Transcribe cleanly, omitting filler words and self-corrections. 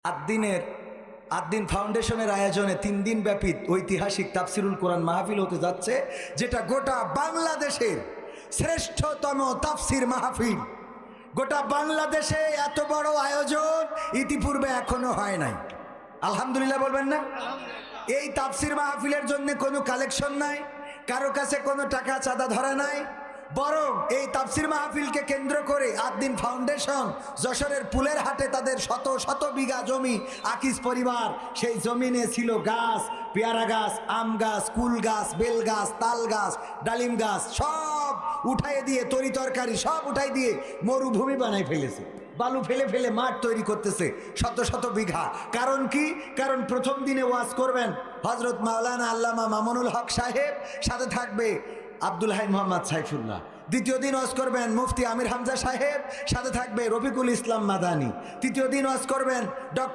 আদ্দিন ফাউন্ডেশনের আয়োজনে 3 দিন ব্যাপী ঐতিহাসিক তাফসিরুল কোরআন মাহফিল হতে যাচ্ছে, যেটা গোটা বাংলাদেশের শ্রেষ্ঠতম তাফসির মাহফিল। গোটা বাংলাদেশে এত বড় আয়োজন ইতিপূর্বে এখনো হয় নাই। আলহামদুলিল্লাহ বলবেন না? এই তাফসির মাহফিলের জন্য কোনো কালেকশন নাই, কারো কাছে কোনো টাকা চাঁদা ধরা নাই, বরং এই তাফসির মাহফিলকে কেন্দ্র করে আদ্দিন ফাউন্ডেশন যশোরের পুলের হাটে তাদের শত শত বিঘা জমি, আকিজ পরিবার সেই জমিনে ছিল গাছ, পেয়ারা গাছ, আম গাছ, কুল গাছ, বেল গাছ, তাল গাছ, ডালিম গাছ, সব উঠাই দিয়ে তরি তরকারি সব উঠাই দিয়ে মরুভূমি বানাই ফেলেছে। বালু ফেলে ফেলে মাঠ তৈরি করতেছে শত শত বিঘা। কারণ কি? কারণ প্রথম দিনে ওয়াজ করবেন হজরত মাওলানা আল্লামা মামুনুল হক সাহেব, সাথে থাকবে আব্দুল হাই মোহাম্মদ সাইফুল্লাহ। দ্বিতীয় দিন ওয়াজ করবেন মুফতি আমির হামজা সাহেব, সাথে থাকবে রফিকুল ইসলাম মাদানী। তৃতীয় দিন ওয়াজ করবেন ডক্টর